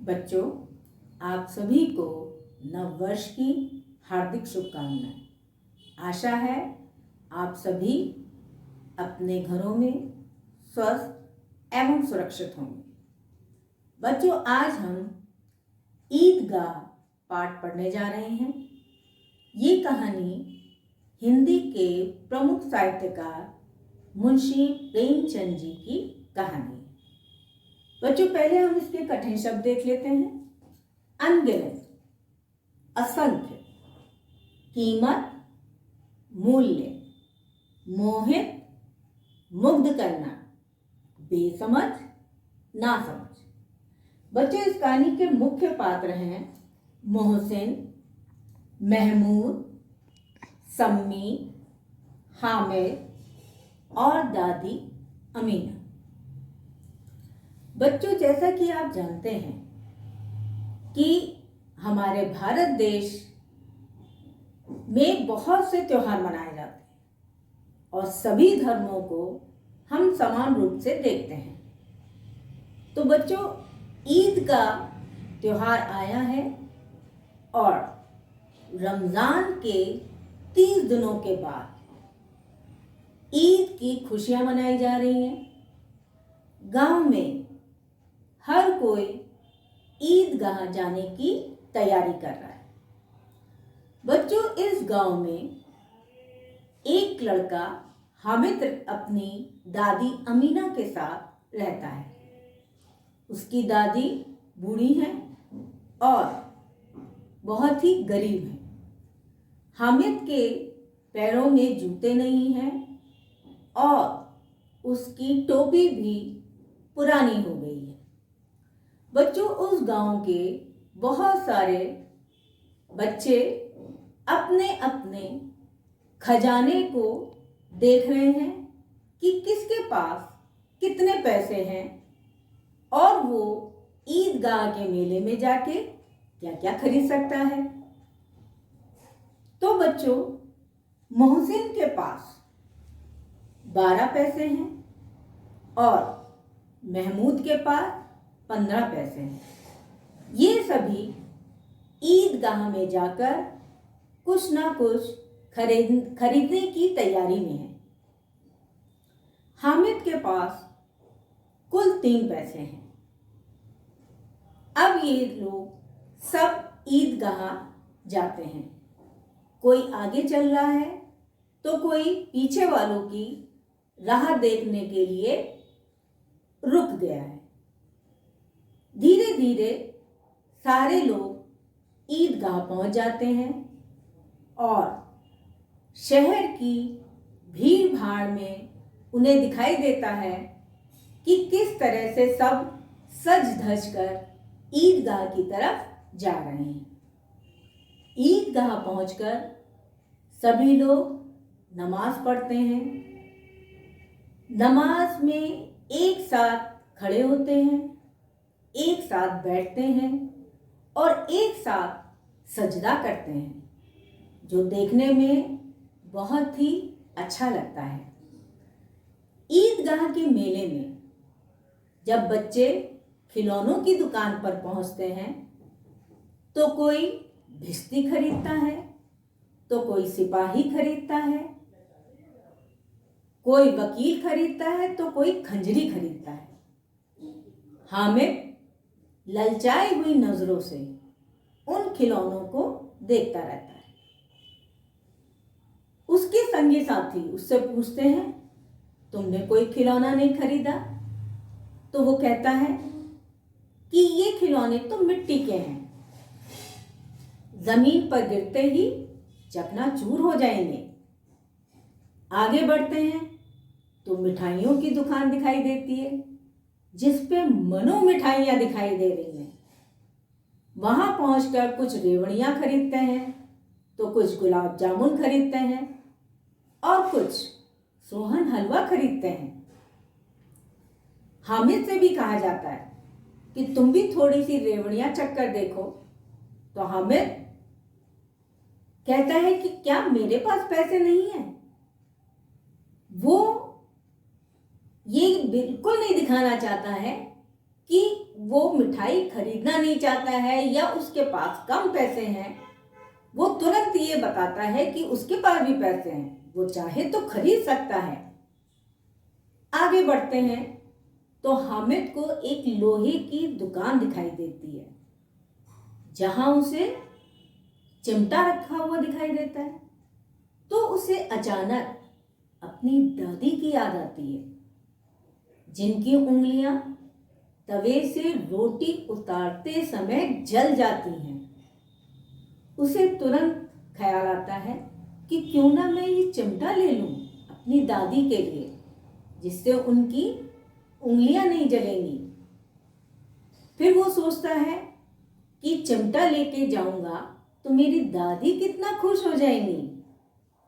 बच्चों, आप सभी को नव वर्ष की हार्दिक शुभकामनाएं। आशा है आप सभी अपने घरों में स्वस्थ एवं सुरक्षित होंगे। बच्चों, आज हम ईदगाह पाठ पढ़ने जा रहे हैं। ये कहानी हिंदी के प्रमुख साहित्यकार मुंशी प्रेमचंद जी की कहानी है। बच्चों, पहले हम इसके कठिन शब्द देख लेते हैं। अनगिनत, असंख्य, कीमत, मूल्य, मोहित, मुग्ध करना, बेसमझ, नासमझ। बच्चों, इस कहानी के मुख्य पात्र हैं मोहसिन, महमूद, सम्मी, हामिद और दादी अमीना। बच्चों, जैसा कि आप जानते हैं कि हमारे भारत देश में बहुत से त्योहार मनाए जाते हैं और सभी धर्मों को हम समान रूप से देखते हैं। तो बच्चों, ईद का त्योहार आया है और रमज़ान के 30 दिनों के बाद ईद की खुशियां मनाई जा रही हैं। गांव में हर कोई ईदगाह जाने की तैयारी कर रहा है। बच्चों, इस गांव में एक लड़का हामिद अपनी दादी अमीना के साथ रहता है। उसकी दादी बूढ़ी हैं और बहुत ही गरीब हैं। हामिद के पैरों में जूते नहीं हैं और उसकी टोपी भी पुरानी हो गई है। बच्चों, उस गांव के बहुत सारे बच्चे अपने अपने खजाने को देख रहे हैं कि किसके पास कितने पैसे हैं और वो ईदगाह के मेले में जाके क्या क्या खरीद सकता है। तो बच्चों, मोहसिन के पास 12 पैसे हैं और महमूद के पास 15 पैसे हैं। ये सभी ईदगाह में जाकर कुछ ना कुछ खरीदने की तैयारी में है। हामिद के पास कुल 3 पैसे हैं। अब ये लोग सब ईदगाह जाते हैं। कोई आगे चल रहा है तो कोई पीछे वालों की राह देखने के लिए रुक गया है। धीरे धीरे सारे लोग ईदगाह पहुंच जाते हैं और शहर की भीड़ भाड़ में उन्हें दिखाई देता है कि किस तरह से सब सज धज कर ईदगाह की तरफ जा रहे हैं। ईदगाह पहुंचकर सभी लोग नमाज पढ़ते हैं। नमाज में एक साथ खड़े होते हैं, एक साथ बैठते हैं और एक साथ सजदा करते हैं, जो देखने में बहुत ही अच्छा लगता है। ईदगाह के मेले में जब बच्चे खिलौनों की दुकान पर पहुंचते हैं तो कोई भिश्ती खरीदता है, तो कोई सिपाही खरीदता है, कोई वकील खरीदता है, तो कोई खंजरी खरीदता है। हामिद ललचाई हुई नजरों से उन खिलौनों को देखता रहता है। उसके संगी साथी उससे पूछते हैं, तुमने कोई खिलौना नहीं खरीदा? तो वो कहता है कि ये खिलौने तो मिट्टी के हैं, जमीन पर गिरते ही चकनाचूर हो जाएंगे। आगे बढ़ते हैं तो मिठाइयों की दुकान दिखाई देती है, जिस पे मनो मिठाइयाँ दिखाई दे रही हैं। वहां पहुंचकर कुछ रेवड़ियाँ खरीदते हैं, तो कुछ गुलाब जामुन खरीदते हैं और कुछ सोहन हलवा खरीदते हैं। हामिद से भी कहा जाता है कि तुम भी थोड़ी सी रेवड़ियाँ चखकर देखो। तो हामिद कहता है कि क्या मेरे पास पैसे नहीं हैं? वो ये बिल्कुल नहीं दिखाना चाहता है कि वो मिठाई खरीदना नहीं चाहता है या उसके पास कम पैसे हैं, वो तुरंत ये बताता है कि उसके पास भी पैसे हैं, वो चाहे तो खरीद सकता है। आगे बढ़ते हैं तो हामिद को एक लोहे की दुकान दिखाई देती है जहां उसे चिमटा रखा हुआ दिखाई देता है। तो उसे अचानक अपनी दादी की याद आती है जिनकी उंगलियां तवे से रोटी उतारते समय जल जाती हैं। उसे तुरंत ख्याल आता है कि क्यों ना मैं ये चिमटा ले लूं अपनी दादी के लिए, जिससे उनकी उंगलियां नहीं जलेंगी। फिर वो सोचता है कि चिमटा लेके जाऊंगा तो मेरी दादी कितना खुश हो जाएंगी।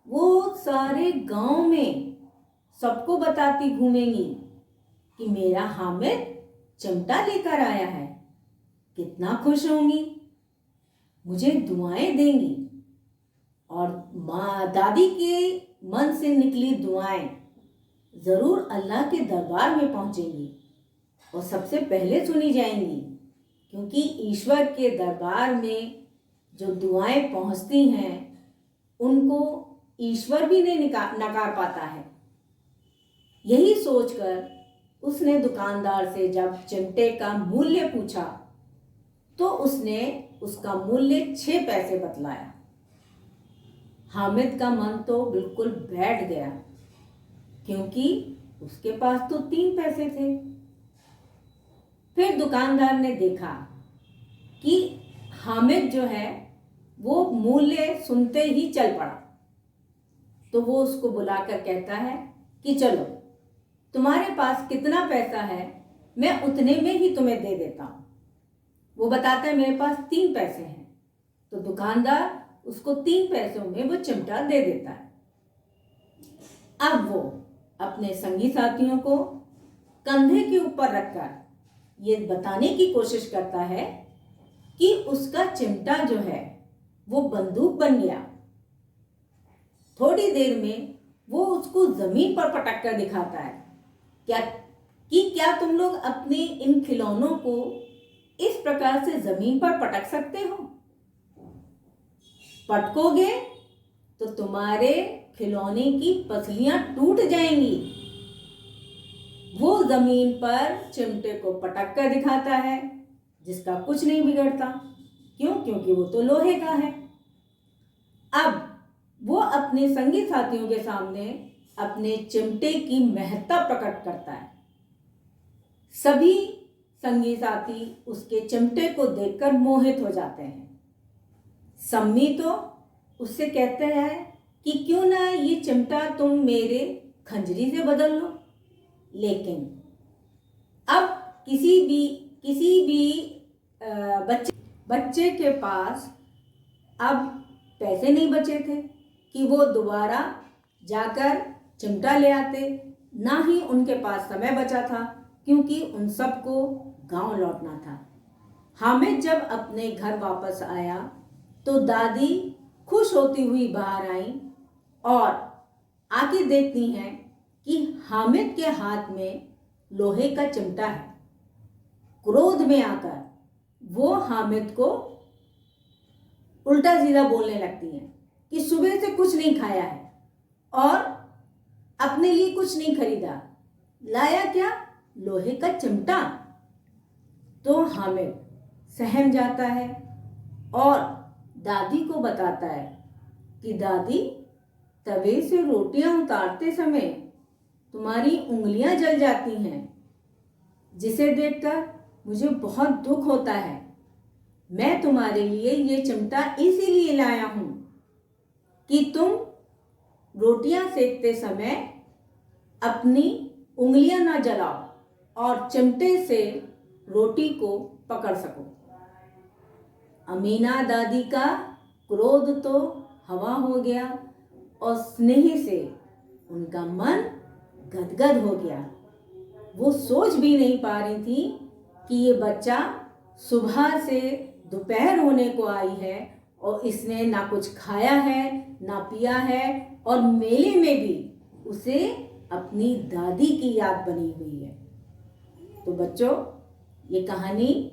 वो सारे गांव में सबको बताती घूमेंगी कि मेरा हामिद चिमटा लेकर आया है, कितना खुश होंगी, मुझे दुआएं देंगी। और माँ दादी के मन से निकली दुआएं जरूर अल्लाह के दरबार में पहुंचेंगी और सबसे पहले सुनी जाएंगी, क्योंकि ईश्वर के दरबार में जो दुआएं पहुंचती हैं उनको ईश्वर भी नहीं नकार पाता है। यही सोचकर उसने दुकानदार से जब चिमटे का मूल्य पूछा तो उसने उसका मूल्य 6 पैसे बतलाया। हामिद का मन तो बिल्कुल बैठ गया, क्योंकि उसके पास तो 3 पैसे थे। फिर दुकानदार ने देखा कि हामिद जो है वो मूल्य सुनते ही चल पड़ा, तो वो उसको बुलाकर कहता है कि चलो तुम्हारे पास कितना पैसा है, मैं उतने में ही तुम्हें दे देता हूं। वो बताता है मेरे पास 3 पैसे हैं, तो दुकानदार उसको 3 पैसों में वो चिमटा दे देता है। अब वो अपने संगी साथियों को कंधे के ऊपर रखकर ये बताने की कोशिश करता है कि उसका चिमटा जो है वो बंदूक बन गया। थोड़ी देर में वो उसको जमीन पर पटक कर दिखाता है क्या तुम लोग अपने इन खिलौनों को इस प्रकार से जमीन पर पटक सकते हो? पटकोगे तो तुम्हारे खिलौने की पसलियां टूट जाएंगी। वो जमीन पर चिमटे को पटक कर दिखाता है, जिसका कुछ नहीं बिगड़ता। क्यों? क्योंकि वो तो लोहे का है। अब वो अपने संगी साथियों के सामने अपने चिमटे की महत्ता प्रकट करता है। सभी संगी साथी उसके चिमटे को देखकर मोहित हो जाते हैं। सम्मी तो उससे कहते हैं कि क्यों ना ये चिमटा तुम मेरे खंजरी से बदल लो। लेकिन अब किसी भी बच्चे के पास अब पैसे नहीं बचे थे कि वो दोबारा जाकर चिमटा ले आते, ना ही उनके पास समय बचा था, क्योंकि उन सबको गांव लौटना था। हामिद जब अपने घर वापस आया तो दादी खुश होती हुई बाहर आई और आके देखती हैं कि हामिद के हाथ में लोहे का चिमटा है। क्रोध में आकर वो हामिद को उल्टा सीधा बोलने लगती हैं कि सुबह से कुछ नहीं खाया है और अपने लिए कुछ नहीं खरीदा, लाया क्या? लोहे का चिमटा। तो हामिद सहम जाता है और दादी को बताता है कि दादी, तवे से रोटियां उतारते समय तुम्हारी उंगलियां जल जाती हैं, जिसे देखकर मुझे बहुत दुख होता है। मैं तुम्हारे लिए ये चिमटा इसीलिए लाया हूं कि तुम रोटियां सेकते समय अपनी उंगलियां ना जलाओ और चिमटे से रोटी को पकड़ सको। अमीना दादी का क्रोध तो हवा हो गया और स्नेह से उनका मन गदगद हो गया। वो सोच भी नहीं पा रही थी कि ये बच्चा सुबह से दोपहर होने को आई है और इसने ना कुछ खाया है ना पिया है, और मेले में भी उसे अपनी दादी की याद बनी हुई है। तो बच्चों, ये कहानी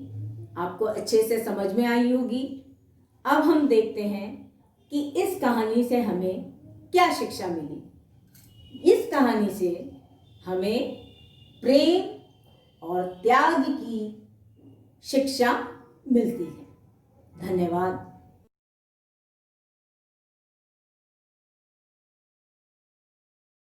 आपको अच्छे से समझ में आई होगी। अब हम देखते हैं कि इस कहानी से हमें क्या शिक्षा मिली। इस कहानी से हमें प्रेम और त्याग की शिक्षा मिलती है। धन्यवाद।